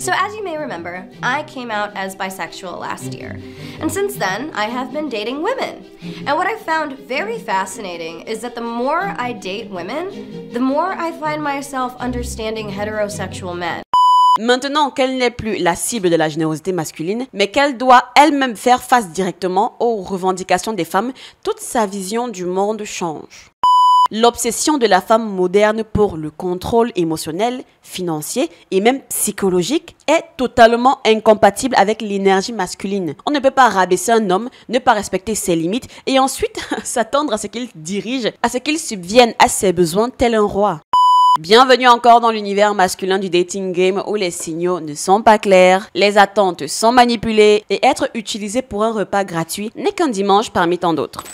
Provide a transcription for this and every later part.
So as you may remember, I came out as bisexual last year, and since then, I have been dating women. And what I found very fascinating is that the more I date women, the more I find myself understanding heterosexual men. Maintenant qu'elle n'est plus la cible de la générosité masculine, mais qu'elle doit elle-même faire face directement aux revendications des femmes, toute sa vision du monde change. L'obsession de la femme moderne pour le contrôle émotionnel, financier et même psychologique est totalement incompatible avec l'énergie masculine. On ne peut pas rabaisser un homme, ne pas respecter ses limites et ensuite s'attendre à ce qu'il dirige, à ce qu'il subvienne à ses besoins tel un roi. Bienvenue encore dans l'univers masculin du dating game où les signaux ne sont pas clairs, les attentes sont manipulées et être utilisé pour un repas gratuit n'est qu'un dimanche parmi tant d'autres.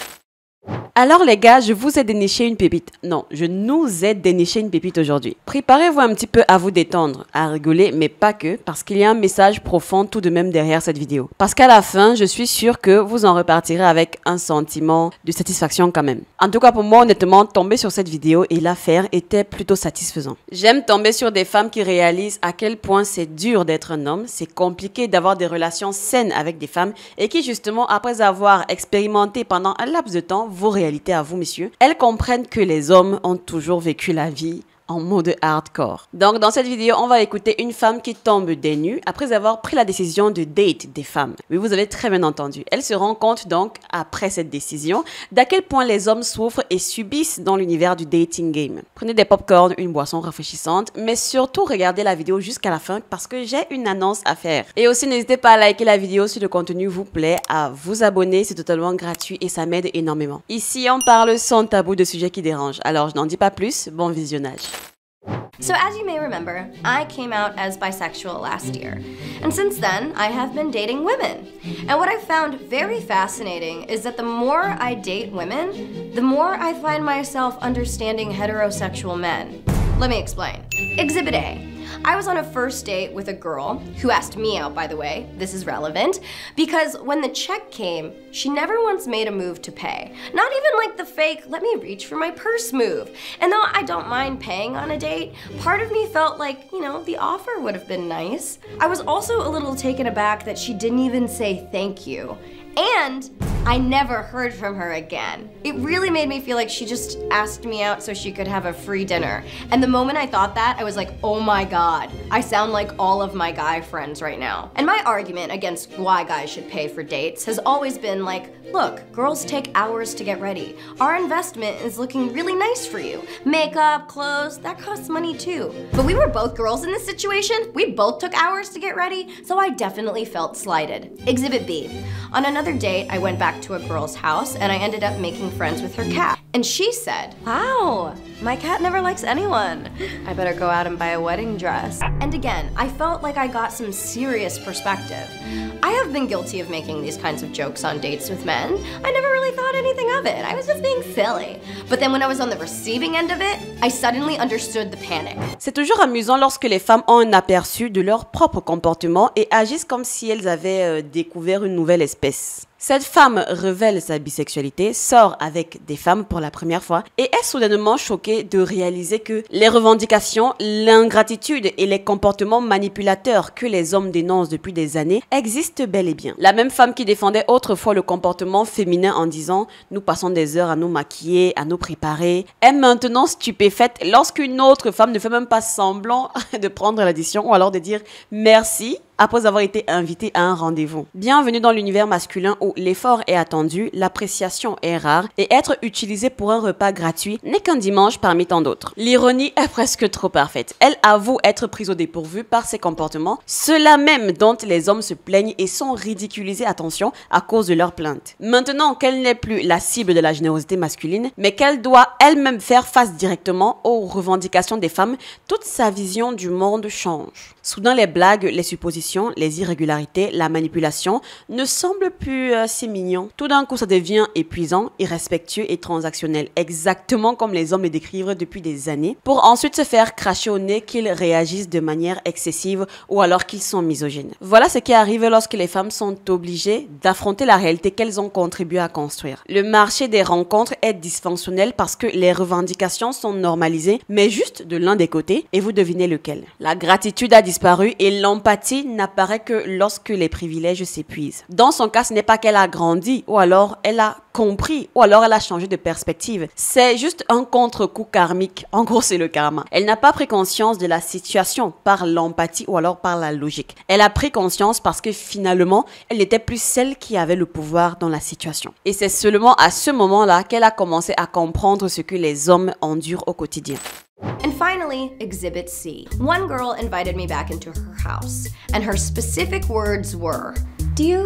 Alors les gars, je vous ai déniché une pépite. Non, je nous ai déniché une pépite aujourd'hui. Préparez-vous un petit peu à vous détendre, à rigoler, mais pas que, parce qu'il y a un message profond tout de même derrière cette vidéo. Parce qu'à la fin, je suis sûre que vous en repartirez avec un sentiment de satisfaction quand même. En tout cas pour moi, honnêtement, tomber sur cette vidéo et la faire était plutôt satisfaisant. J'aime tomber sur des femmes qui réalisent à quel point c'est dur d'être un homme, c'est compliqué d'avoir des relations saines avec des femmes et qui justement, après avoir expérimenté pendant un laps de temps vos réalités à vous, messieurs, elles comprennent que les hommes ont toujours vécu la vie en mode hardcore. Donc dans cette vidéo, on va écouter une femme qui tombe des nues après avoir pris la décision de date des femmes. Oui, vous avez très bien entendu. Elle se rend compte donc, après cette décision, d'à quel point les hommes souffrent et subissent dans l'univers du dating game. Prenez des pop-corn, une boisson rafraîchissante, mais surtout regardez la vidéo jusqu'à la fin parce que j'ai une annonce à faire. Et aussi, n'hésitez pas à liker la vidéo si le contenu vous plaît, à vous abonner, c'est totalement gratuit et ça m'aide énormément. Ici, on parle sans tabou de sujets qui dérangent. Alors, je n'en dis pas plus, bon visionnage. So as you may remember, I came out as bisexual last year, and since then, I have been dating women. And what I found very fascinating is that the more I date women, the more I find myself understanding heterosexual men. Let me explain. Exhibit A. I was on a first date with a girl, who asked me out, by the way, this is relevant, because when the check came, she never once made a move to pay. Not even like the fake, let me reach for my purse move. And though I don't mind paying on a date, part of me felt like, you know, the offer would have been nice. I was also a little taken aback that she didn't even say thank you. And I never heard from her again. It really made me feel like she just asked me out so she could have a free dinner. And the moment I thought that, I was like, oh my God, I sound like all of my guy friends right now. And my argument against why guys should pay for dates has always been like, look, girls take hours to get ready. Our investment is looking really nice for you. Makeup, clothes, that costs money too. But we were both girls in this situation. We both took hours to get ready, so I definitely felt slighted. Exhibit B. On another date, I went back to a girl's house and I ended up making friends with her cat. And she said, wow, my cat never likes anyone. I better go out and buy a wedding dress. And again, I felt like I got some serious perspective. I have been guilty of making these kinds of jokes on dates with men. I never really thought anything of it. I was just being silly. But then when I was on the receiving end of it, I suddenly understood the panic. C'est toujours amusant lorsque les femmes ont un aperçu de leur propre comportement et agissent comme si elles avaient découvert une nouvelle espèce. Cette femme révèle sa bisexualité, sort avec des femmes pour la première fois et est soudainement choquée de réaliser que les revendications, l'ingratitude et les comportements manipulateurs que les hommes dénoncent depuis des années existent bel et bien. La même femme qui défendait autrefois le comportement féminin en disant « nous passons des heures à nous maquiller, à nous préparer » est maintenant stupéfaite lorsqu'une autre femme ne fait même pas semblant de prendre l'addition ou alors de dire « merci » après avoir été invité à un rendez-vous. Bienvenue dans l'univers masculin où l'effort est attendu, l'appréciation est rare et être utilisé pour un repas gratuit n'est qu'un dimanche parmi tant d'autres. L'ironie est presque trop parfaite. Elle avoue être prise au dépourvu par ses comportements, ceux-là même dont les hommes se plaignent et sont ridiculisés, attention, à cause de leurs plaintes. Maintenant qu'elle n'est plus la cible de la générosité masculine, mais qu'elle doit elle-même faire face directement aux revendications des femmes, toute sa vision du monde change. Soudain, les blagues, les suppositions répétitions, les irrégularités, la manipulation ne semblent plus si mignons. Tout d'un coup, ça devient épuisant, irrespectueux et transactionnel, exactement comme les hommes le décrivent depuis des années, pour ensuite se faire cracher au nez qu'ils réagissent de manière excessive ou alors qu'ils sont misogynes. Voilà ce qui arrive lorsque les femmes sont obligées d'affronter la réalité qu'elles ont contribué à construire. Le marché des rencontres est dysfonctionnel parce que les revendications sont normalisées, mais juste de l'un des côtés, et vous devinez lequel. La gratitude a disparu et l'empathie n'apparaît que lorsque les privilèges s'épuisent. Dans son cas, ce n'est pas qu'elle a grandi, ou alors elle a compris, ou alors elle a changé de perspective. C'est juste un contre-coup karmique. En gros, c'est le karma. Elle n'a pas pris conscience de la situation par l'empathie ou alors par la logique. Elle a pris conscience parce que finalement, elle n'était plus celle qui avait le pouvoir dans la situation. Et c'est seulement à ce moment-là qu'elle a commencé à comprendre ce que les hommes endurent au quotidien. And finally, Exhibit C. One girl invited me back into her house, and her specific words were, "Do you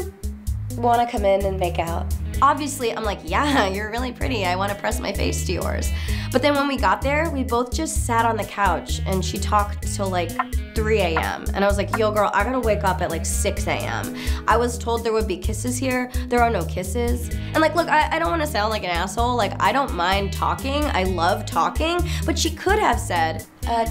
want to come in and make out?" Obviously, I'm like, yeah, you're really pretty. I want to press my face to yours. But then when we got there, we both just sat on the couch and she talked till like 3 a.m. And I was like, yo girl, I gotta wake up at like 6 a.m. I was told there would be kisses here. There are no kisses. And like, look, I don't want to sound like an asshole. Like, I don't mind talking. I love talking. But she could have said,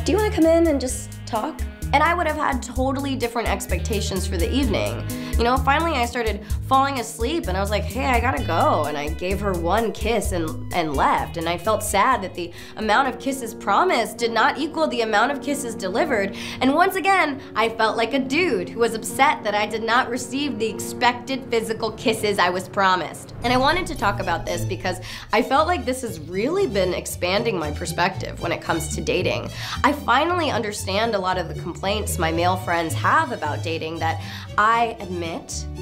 do you want to come in and just talk? And I would have had totally different expectations for the evening. You know, finally I started falling asleep and I was like, hey, I gotta go. And I gave her one kiss and left. And I felt sad that the amount of kisses promised did not equal the amount of kisses delivered. And once again, I felt like a dude who was upset that I did not receive the expected physical kisses I was promised. And I wanted to talk about this because I felt like this has really been expanding my perspective when it comes to dating. I finally understand a lot of the complaints my male friends have about dating that I admit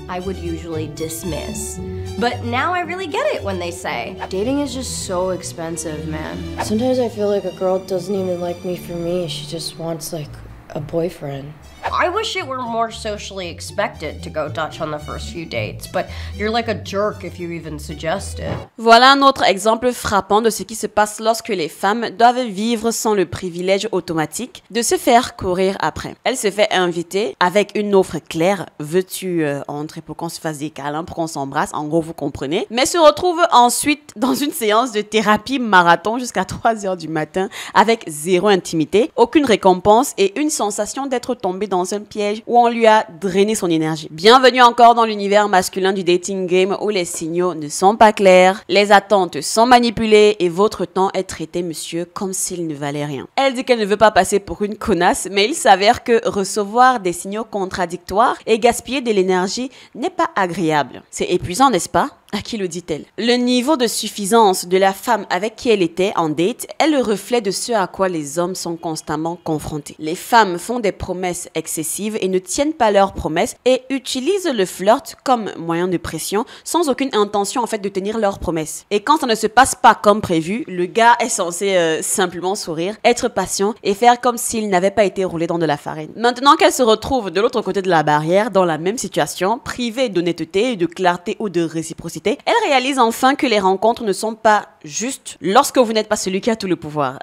I would usually dismiss. But now I really get it when they say, dating is just so expensive, man. Sometimes I feel like a girl doesn't even like me for me. She just wants like a boyfriend. I wish it were more socially expected to go Dutch on the first few dates, but you're like a jerk if you even suggest it. Voilà un autre exemple frappant de ce qui se passe lorsque les femmes doivent vivre sans le privilège automatique de se faire courir après. Elle se fait inviter avec une offre claire, veux-tu entrer pour qu'on se fasse des câlins, pour qu'on s'embrasse, en gros vous comprenez, mais se retrouve ensuite dans une séance de thérapie marathon jusqu'à 3 heures du matin avec zéro intimité, aucune récompense et une sensation d'être tombée dans un piège où on lui a drainé son énergie. Bienvenue encore dans l'univers masculin du dating game où les signaux ne sont pas clairs, les attentes sont manipulées et votre temps est traité, monsieur, comme s'il ne valait rien. Elle dit qu'elle ne veut pas passer pour une connasse, mais il s'avère que recevoir des signaux contradictoires et gaspiller de l'énergie n'est pas agréable. C'est épuisant, n'est-ce pas? À qui le dit-elle? Le niveau de suffisance de la femme avec qui elle était en date est le reflet de ce à quoi les hommes sont constamment confrontés. Les femmes font des promesses excessives et ne tiennent pas leurs promesses et utilisent le flirt comme moyen de pression sans aucune intention en fait de tenir leurs promesses. Et quand ça ne se passe pas comme prévu, le gars est censé simplement sourire, être patient et faire comme s'il n'avait pas été roulé dans de la farine. Maintenant qu'elle se retrouve de l'autre côté de la barrière, dans la même situation, privée d'honnêteté, de clarté ou de réciprocité, elle réalise enfin que les rencontres ne sont pas justes lorsque vous n'êtes pas celui qui a tout le pouvoir.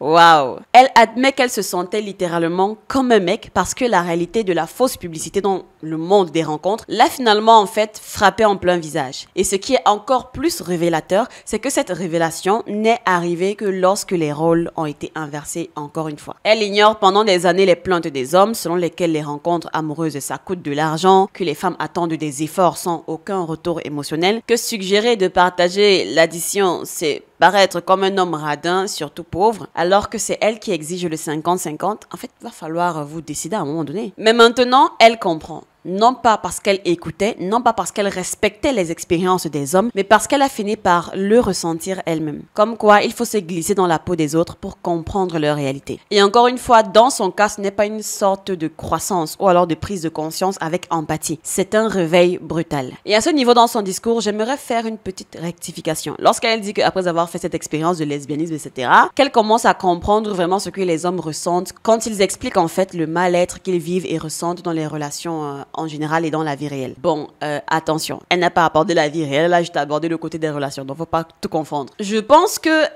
Waouh! Elle admet qu'elle se sentait littéralement comme un mec parce que la réalité de la fausse publicité dans le monde des rencontres l'a finalement en fait frappé en plein visage. Et ce qui est encore plus révélateur, c'est que cette révélation n'est arrivée que lorsque les rôles ont été inversés encore une fois. Elle ignore pendant des années les plaintes des hommes selon lesquelles les rencontres amoureuses ça coûte de l'argent, que les femmes attendent des efforts sans aucun retour émotionnel, que suggérer de partager l'addition, c'est paraître comme un homme radin, surtout pauvre, alors que c'est elle qui exige le 50-50. En fait, il va falloir vous décider à un moment donné. Mais maintenant, elle comprend. Non pas parce qu'elle écoutait, non pas parce qu'elle respectait les expériences des hommes, mais parce qu'elle a fini par le ressentir elle-même. Comme quoi, il faut se glisser dans la peau des autres pour comprendre leur réalité. Et encore une fois, dans son cas, ce n'est pas une sorte de croissance ou alors de prise de conscience avec empathie. C'est un réveil brutal. Et à ce niveau, dans son discours, j'aimerais faire une petite rectification. Lorsqu'elle dit qu'après avoir fait cette expérience de lesbianisme, etc., qu'elle commence à comprendre vraiment ce que les hommes ressentent quand ils expliquent en fait le mal-être qu'ils vivent et ressentent dans les relations en général et dans la vie réelle. Bon, attention, elle n'a pas abordé la vie réelle, elle a juste abordé le côté des relations, donc faut pas tout confondre. Je pense que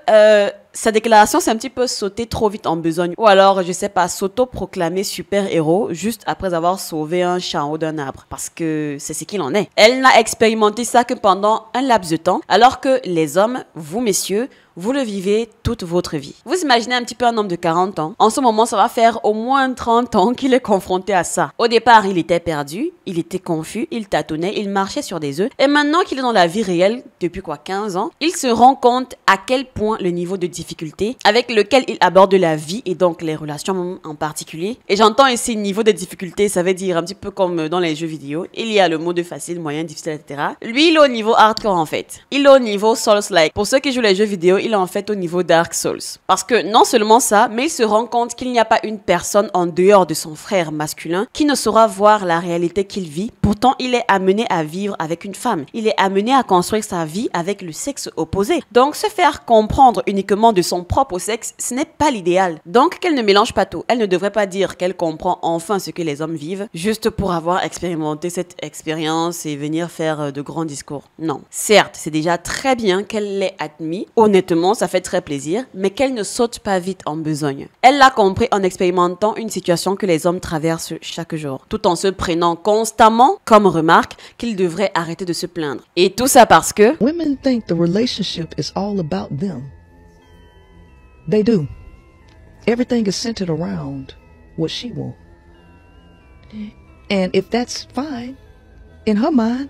Sa déclaration, c'est un petit peu sauter trop vite en besogne. Ou alors, je sais pas, s'auto-proclamer super-héros juste après avoir sauvé un chat en haut d'un arbre. Parce que c'est ce qu'il en est. Elle n'a expérimenté ça que pendant un laps de temps, alors que les hommes, vous messieurs, vous le vivez toute votre vie. Vous imaginez un petit peu un homme de 40 ans. En ce moment, ça va faire au moins 30 ans qu'il est confronté à ça. Au départ, il était perdu, il était confus, il tâtonnait, il marchait sur des œufs. Et maintenant qu'il est dans la vie réelle, depuis 15 ans, il se rend compte à quel point le niveau de difficulté avec lequel il aborde la vie et donc les relations en particulier. Et j'entends ici niveau de difficulté, ça veut dire un petit peu comme dans les jeux vidéo. Il y a le mode facile, moyen, difficile, etc. Lui, il est au niveau hardcore en fait. Il est au niveau Souls-like. Pour ceux qui jouent les jeux vidéo, il est en fait au niveau Dark Souls. Parce que non seulement ça, mais il se rend compte qu'il n'y a pas une personne en dehors de son frère masculin qui ne saura voir la réalité qu'il vit. Pourtant, il est amené à vivre avec une femme. Il est amené à construire sa vie avec le sexe opposé. Donc, se faire comprendre uniquement de son propre sexe, ce n'est pas l'idéal. Donc, qu'elle ne mélange pas tout. Elle ne devrait pas dire qu'elle comprend enfin ce que les hommes vivent, juste pour avoir expérimenté cette expérience et venir faire de grands discours. Non. Certes, c'est déjà très bien qu'elle l'ait admis. Honnêtement, ça fait très plaisir, mais qu'elle ne saute pas vite en besogne. Elle l'a compris en expérimentant une situation que les hommes traversent chaque jour, tout en se prenant constamment comme remarque qu'ils devraient arrêter de se plaindre. Et tout ça parce que women think the relationship is all about them. They do. Everything is centered around what she wants. And if that's fine, in her mind,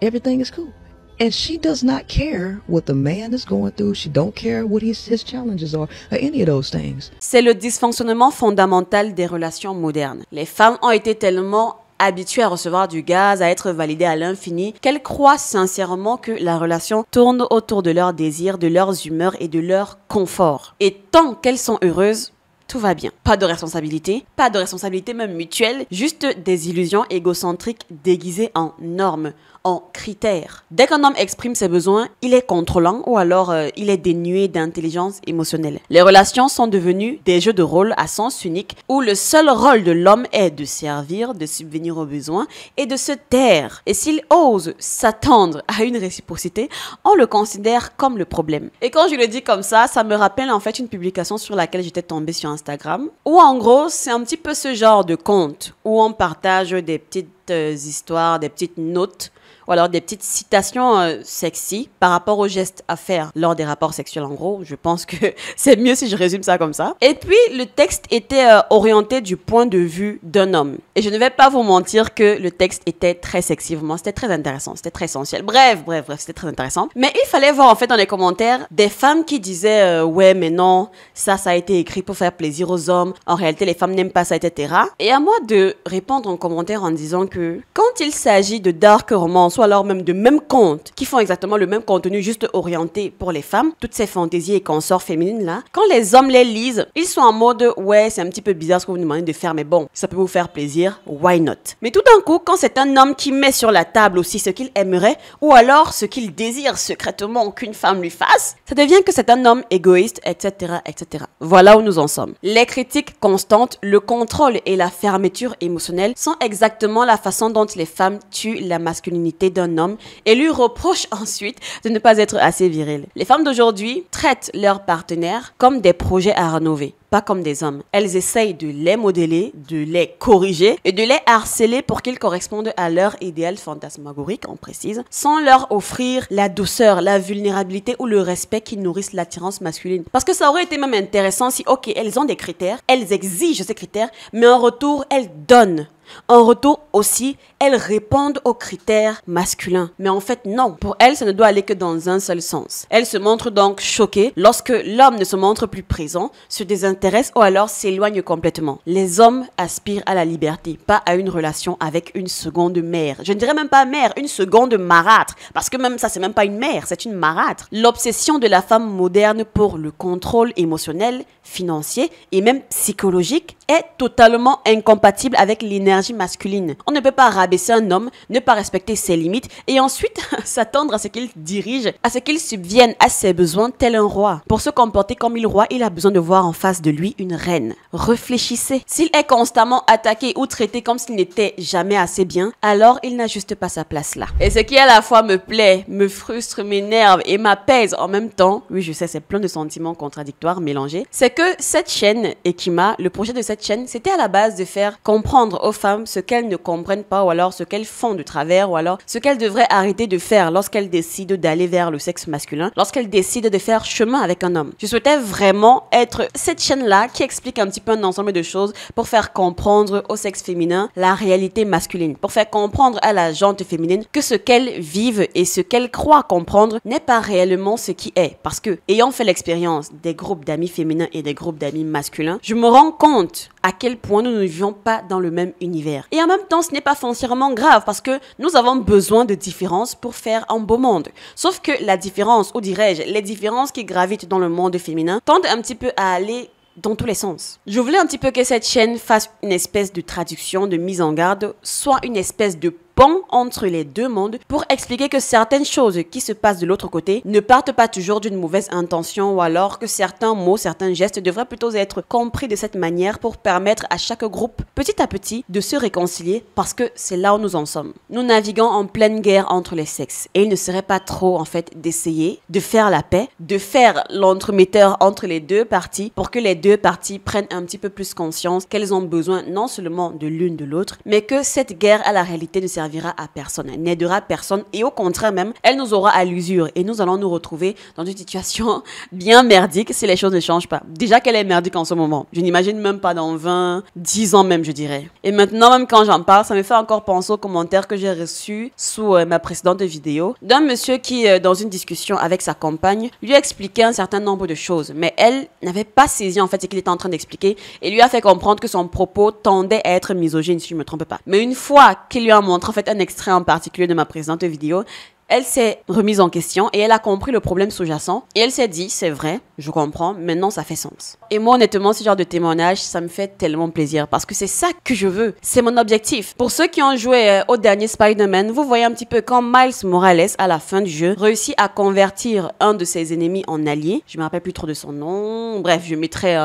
everything is cool. And she does not care what the man is going through. She don't care what his challenges are, or any of those things. C'est le dysfonctionnement fondamental des relations modernes. Les femmes ont été tellement habituées à recevoir du gaz, à être validées à l'infini, qu'elles croient sincèrement que la relation tourne autour de leurs désirs, de leurs humeurs et de leur confort. Et tant qu'elles sont heureuses, tout va bien. Pas de responsabilité même mutuelle, juste des illusions égocentriques déguisées en normes, en critères. Dès qu'un homme exprime ses besoins, il est contrôlant ou alors il est dénué d'intelligence émotionnelle. Les relations sont devenues des jeux de rôle à sens unique où le seul rôle de l'homme est de servir, de subvenir aux besoins et de se taire. Et s'il ose s'attendre à une réciprocité, on le considère comme le problème. Et quand je le dis comme ça me rappelle en fait une publication sur laquelle j'étais tombée sur Instagram, où en gros, c'est un petit peu ce genre de compte où on partage des petites histoires, des petites notes ou alors des petites citations sexy par rapport aux gestes à faire lors des rapports sexuels. En gros, je pense que c'est mieux si je résume ça comme ça. Et puis, le texte était orienté du point de vue d'un homme. Et je ne vais pas vous mentir que le texte était très sexy. Vraiment, c'était très intéressant, c'était très sensuel. Bref, c'était très intéressant. Mais il fallait voir en fait dans les commentaires des femmes qui disaient ouais, mais non, ça a été écrit pour faire plaisir aux hommes. En réalité, les femmes n'aiment pas ça, etc. Et à moi de répondre en commentaire en disant que quand il s'agit de dark romance ou alors même de mêmes contes qui font exactement le même contenu juste orienté pour les femmes, toutes ces fantaisies et consorts féminines là, quand les hommes les lisent, ils sont en mode ouais, c'est un petit peu bizarre ce que vous nous demandez de faire, mais bon, ça peut vous faire plaisir, why not? Mais tout d'un coup, quand c'est un homme qui met sur la table aussi ce qu'il aimerait ou alors ce qu'il désire secrètement qu'une femme lui fasse, ça devient que c'est un homme égoïste, etc., etc. Voilà où nous en sommes. Les critiques constantes, le contrôle et la fermeture émotionnelle sont exactement la façon dont les femmes tuent la masculinité d'un homme et lui reprochent ensuite de ne pas être assez viril. Les femmes d'aujourd'hui traitent leurs partenaires comme des projets à rénover, pas comme des hommes. Elles essayent de les modeler, de les corriger et de les harceler pour qu'ils correspondent à leur idéal fantasmagorique, on précise, sans leur offrir la douceur, la vulnérabilité ou le respect qui nourrissent l'attirance masculine. Parce que ça aurait été même intéressant si, ok, elles ont des critères, elles exigent ces critères, mais en retour, elles donnent. En retour aussi, elles répondent aux critères masculins. Mais en fait, non. Pour elles, ça ne doit aller que dans un seul sens. Elles se montrent donc choquées lorsque l'homme ne se montre plus présent, se désintéresse ou alors s'éloigne complètement. Les hommes aspirent à la liberté, pas à une relation avec une seconde mère. Je ne dirais même pas mère, une seconde marâtre. Parce que même ça, c'est même pas une mère, c'est une marâtre. L'obsession de la femme moderne pour le contrôle émotionnel, financier et même psychologique est totalement incompatible avec l'énergie l'énergie masculine. On ne peut pas rabaisser un homme, ne pas respecter ses limites et ensuite s'attendre à ce qu'il dirige, à ce qu'il subvienne à ses besoins tel un roi. Pour se comporter comme il roi, il a besoin de voir en face de lui une reine. Réfléchissez. S'il est constamment attaqué ou traité comme s'il n'était jamais assez bien, alors il n'a juste pas sa place là. Et ce qui à la fois me plaît, me frustre, m'énerve et m'apaise en même temps, oui je sais c'est plein de sentiments contradictoires mélangés, c'est que cette chaîne Ekima, le projet de cette chaîne, c'était à la base de faire comprendre aux femmes ce qu'elles ne comprennent pas ou alors ce qu'elles font de travers ou alors ce qu'elles devraient arrêter de faire lorsqu'elles décident d'aller vers le sexe masculin, lorsqu'elles décident de faire chemin avec un homme. Je souhaitais vraiment être cette chaîne-là qui explique un petit peu un ensemble de choses pour faire comprendre au sexe féminin la réalité masculine, pour faire comprendre à la gente féminine que ce qu'elles vivent et ce qu'elles croient comprendre n'est pas réellement ce qui est. Parce que, ayant fait l'expérience des groupes d'amis féminins et des groupes d'amis masculins, je me rends compte à quel point nous ne vivons pas dans le même univers. Et en même temps, ce n'est pas foncièrement grave parce que nous avons besoin de différences pour faire un beau monde. Sauf que la différence, ou dirais-je, les différences qui gravitent dans le monde féminin tendent un petit peu à aller dans tous les sens. Je voulais un petit peu que cette chaîne fasse une espèce de traduction, de mise en garde, soit une espèce de pont entre les deux mondes pour expliquer que certaines choses qui se passent de l'autre côté ne partent pas toujours d'une mauvaise intention ou alors que certains mots, certains gestes devraient plutôt être compris de cette manière pour permettre à chaque groupe, petit à petit, de se réconcilier parce que c'est là où nous en sommes. Nous naviguons en pleine guerre entre les sexes et il ne serait pas trop en fait d'essayer de faire la paix, de faire l'entremetteur entre les deux parties pour que les deux parties prennent un petit peu plus conscience qu'elles ont besoin non seulement de l'une de l'autre, mais que cette guerre à la réalité ne servira à personne, n'aidera personne et au contraire même, elle nous aura à l'usure et nous allons nous retrouver dans une situation bien merdique si les choses ne changent pas. Déjà qu'elle est merdique en ce moment, je n'imagine même pas dans 20, 10 ans même je dirais. Et maintenant même quand j'en parle, ça me fait encore penser aux commentaires que j'ai reçus sous ma précédente vidéo d'un monsieur qui dans une discussion avec sa compagne lui a expliqué un certain nombre de choses, mais elle n'avait pas saisi en fait ce qu'il était en train d'expliquer et lui a fait comprendre que son propos tendait à être misogyne si je ne me trompe pas. Mais une fois qu'il lui a montré en fait un extrait en particulier de ma précédente vidéo, elle s'est remise en question et elle a compris le problème sous-jacent et elle s'est dit, c'est vrai, je comprends, maintenant ça fait sens. Et moi honnêtement, ce genre de témoignage, ça me fait tellement plaisir parce que c'est ça que je veux, c'est mon objectif. Pour ceux qui ont joué au dernier Spider-Man, vous voyez un petit peu quand Miles Morales, à la fin du jeu, réussit à convertir un de ses ennemis en allié, je me rappelle plus trop de son nom, bref, je mettrai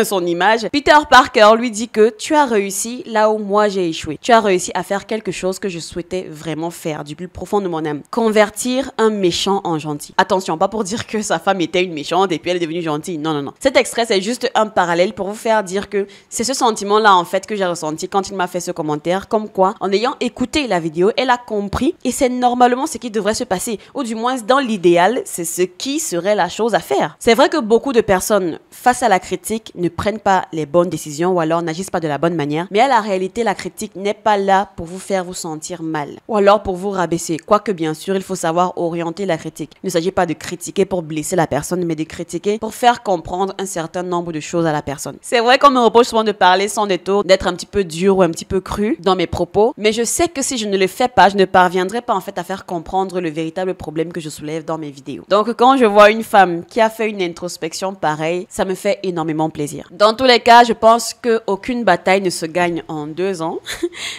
son image. Peter Parker lui dit que tu as réussi là où moi j'ai échoué. Tu as réussi à faire quelque chose que je souhaitais vraiment faire du plus profond de mon âme. Convertir un méchant en gentil. Attention, pas pour dire que sa femme était une méchante et puis elle est devenue gentille. Non, non, non. Cet extrait, c'est juste un parallèle pour vous faire dire que c'est ce sentiment-là en fait que j'ai ressenti quand il m'a fait ce commentaire. Comme quoi, en ayant écouté la vidéo, elle a compris et c'est normalement ce qui devrait se passer. Ou du moins, dans l'idéal, c'est ce qui serait la chose à faire. C'est vrai que beaucoup de personnes, face à la critique, ne prennent pas les bonnes décisions ou alors n'agissent pas de la bonne manière. Mais à la réalité, la critique n'est pas là pour vous faire vous sentir mal ou alors pour vous rabaisser. Quoique bien sûr, il faut savoir orienter la critique. Il ne s'agit pas de critiquer pour blesser la personne, mais de critiquer pour faire comprendre un certain nombre de choses à la personne. C'est vrai qu'on me reproche souvent de parler sans détour, d'être un petit peu dur ou un petit peu cru dans mes propos, mais je sais que si je ne le fais pas, je ne parviendrai pas en fait à faire comprendre le véritable problème que je soulève dans mes vidéos. Donc quand je vois une femme qui a fait une introspection pareille, ça me fait énormément plaisir. Dans tous les cas, je pense qu'aucune bataille ne se gagne en 2 ans.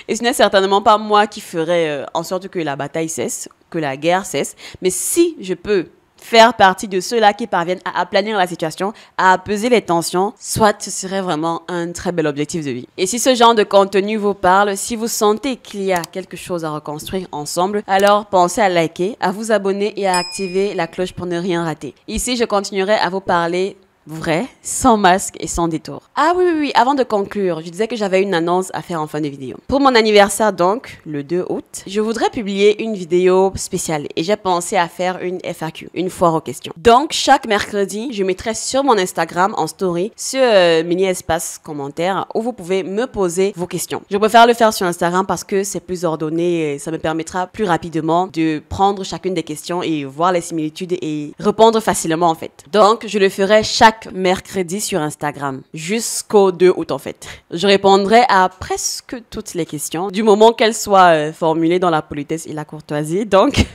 Et ce n'est certainement pas moi qui ferai en sorte que la bataille cesse, que la guerre cesse. Mais si je peux faire partie de ceux-là qui parviennent à aplanir la situation, à apaiser les tensions, soit ce serait vraiment un très bel objectif de vie. Et si ce genre de contenu vous parle, si vous sentez qu'il y a quelque chose à reconstruire ensemble, alors pensez à liker, à vous abonner et à activer la cloche pour ne rien rater. Ici, je continuerai à vous parler vrai, sans masque et sans détour. Ah oui, avant de conclure, je disais que j'avais une annonce à faire en fin de vidéo. Pour mon anniversaire donc, le 2 août, je voudrais publier une vidéo spéciale et j'ai pensé à faire une FAQ, une foire aux questions. Donc, chaque mercredi, je mettrai sur mon Instagram en story ce mini espace commentaire où vous pouvez me poser vos questions. Je préfère le faire sur Instagram parce que c'est plus ordonné et ça me permettra plus rapidement de prendre chacune des questions et voir les similitudes et répondre facilement en fait. Donc, je le ferai chaque mercredi sur Instagram jusqu'au 2 août en fait. Je répondrai à presque toutes les questions du moment qu'elles soient formulées dans la politesse et la courtoisie. Donc,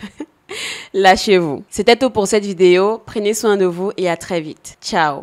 lâchez-vous. C'était tout pour cette vidéo. Prenez soin de vous et à très vite. Ciao.